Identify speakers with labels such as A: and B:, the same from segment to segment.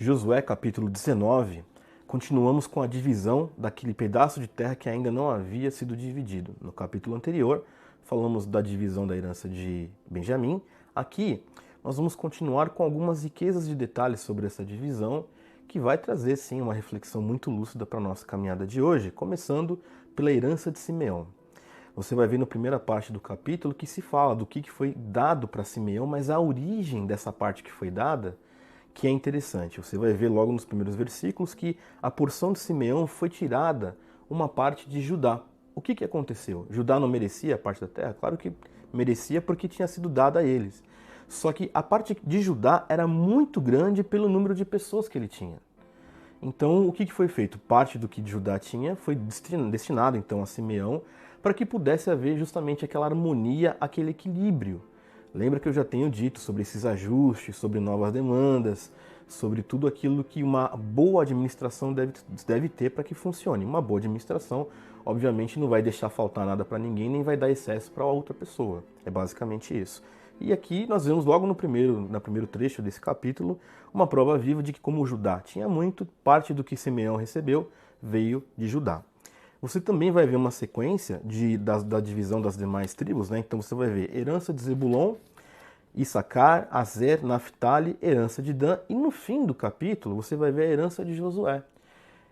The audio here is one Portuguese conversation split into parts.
A: Josué capítulo 19, continuamos com a divisão daquele pedaço de terra que ainda não havia sido dividido. No capítulo anterior, falamos da divisão da herança de Benjamim. Aqui, nós vamos continuar com algumas riquezas de detalhes sobre essa divisão, que vai trazer, sim, uma reflexão muito lúcida para a nossa caminhada de hoje, começando pela herança de Simeão. Você vai ver na primeira parte do capítulo que se fala do que foi dado para Simeão, mas a origem dessa parte que foi dada que é interessante. Você vai ver logo nos primeiros versículos que a porção de Simeão foi tirada uma parte de Judá. O que aconteceu? Judá não merecia a parte da terra? Claro que merecia porque tinha sido dada a eles. Só que a parte de Judá era muito grande pelo número de pessoas que ele tinha. Então, o que foi feito? Parte do que Judá tinha foi destinado então a Simeão para que pudesse haver justamente aquela harmonia, aquele equilíbrio. Lembra que eu já tenho dito sobre esses ajustes, sobre novas demandas, sobre tudo aquilo que uma boa administração deve ter para que funcione. Uma boa administração, obviamente, não vai deixar faltar nada para ninguém, nem vai dar excesso para outra pessoa. É basicamente isso. E aqui nós vemos logo no primeiro trecho desse capítulo uma prova viva de que, como Judá tinha muito, parte do que Simeão recebeu veio de Judá. Você também vai ver uma sequência da divisão das demais tribos, né? Então você vai ver herança de Zebulon, Issacar, Azer, Naftali, herança de Dan, e no fim do capítulo você vai ver a herança de Josué.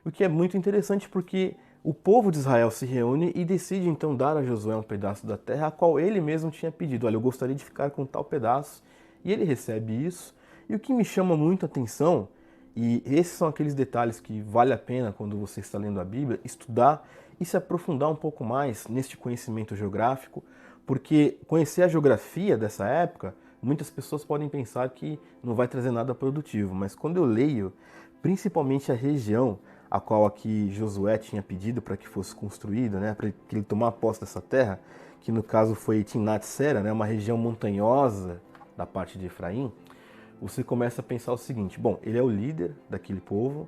A: O que é muito interessante porque o povo de Israel se reúne e decide então dar a Josué um pedaço da terra a qual ele mesmo tinha pedido. Olha, eu gostaria de ficar com tal pedaço, e ele recebe isso. E o que me chama muito a atenção, e esses são aqueles detalhes que vale a pena quando você está lendo a Bíblia, estudar e se aprofundar um pouco mais neste conhecimento geográfico, porque conhecer a geografia dessa época, muitas pessoas podem pensar que não vai trazer nada produtivo, mas quando eu leio, principalmente a região a qual aqui Josué tinha pedido para que fosse construída, né, para que ele tomasse posse dessa terra, que no caso foi Timnat-Sera, né, uma região montanhosa da parte de Efraim, você começa a pensar o seguinte: bom, ele é o líder daquele povo,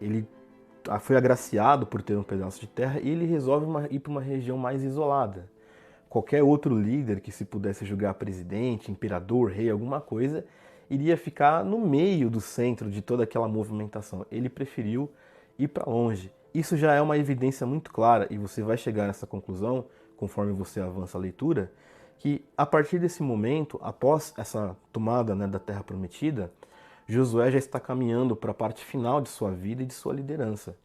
A: ele foi agraciado por ter um pedaço de terra e ele resolve ir para uma região mais isolada. Qualquer outro líder que se pudesse julgar presidente, imperador, rei, alguma coisa, iria ficar no meio do centro de toda aquela movimentação. Ele preferiu ir para longe. Isso já é uma evidência muito clara e você vai chegar nessa conclusão, conforme você avança a leitura, que a partir desse momento, após essa tomada, né, da Terra Prometida, Josué já está caminhando para a parte final de sua vida e de sua liderança.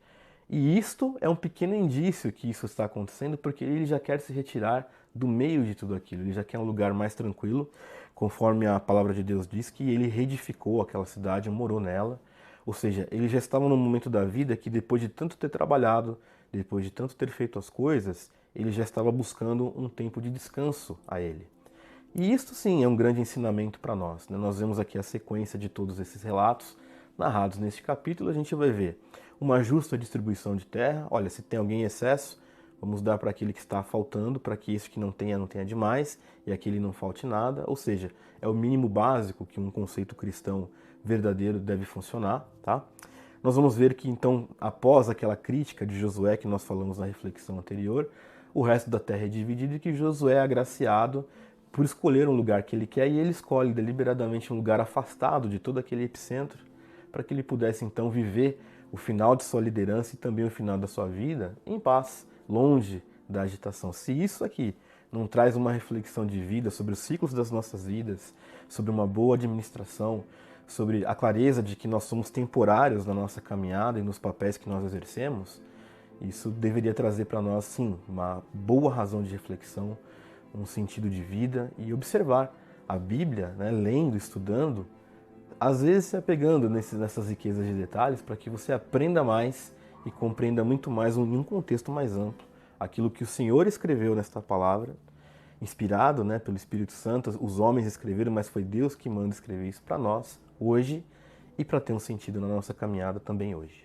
A: E isto é um pequeno indício que isso está acontecendo porque ele já quer se retirar do meio de tudo aquilo. Ele já quer um lugar mais tranquilo, conforme a palavra de Deus diz que ele reedificou aquela cidade, morou nela. Ou seja, ele já estava num momento da vida que depois de tanto ter trabalhado, depois de tanto ter feito as coisas, ele já estava buscando um tempo de descanso a ele. E isto sim é um grande ensinamento para nós, né? Nós vemos aqui a sequência de todos esses relatos narrados neste capítulo. A gente vai ver uma justa distribuição de terra. Olha, se tem alguém em excesso, vamos dar para aquele que está faltando, para que esse que não tenha demais e aquele não falte nada. Ou seja, é o mínimo básico que um conceito cristão verdadeiro deve funcionar, tá? Nós vamos ver que então, após aquela crítica de Josué que nós falamos na reflexão anterior, o resto da terra é dividido e que Josué é agraciado por escolher um lugar que ele quer, e ele escolhe deliberadamente um lugar afastado de todo aquele epicentro, para que ele pudesse então viver o final de sua liderança e também o final da sua vida em paz, longe da agitação. Se isso aqui não traz uma reflexão de vida sobre os ciclos das nossas vidas, sobre uma boa administração, sobre a clareza de que nós somos temporários na nossa caminhada e nos papéis que nós exercemos, isso deveria trazer para nós, sim, uma boa razão de reflexão, um sentido de vida e observar a Bíblia, né, lendo, estudando, às vezes se apegando nessas riquezas de detalhes para que você aprenda mais e compreenda muito mais em um contexto mais amplo aquilo que o Senhor escreveu nesta palavra, inspirado, né, pelo Espírito Santo. Os homens escreveram, mas foi Deus que manda escrever isso para nós hoje e para ter um sentido na nossa caminhada também hoje.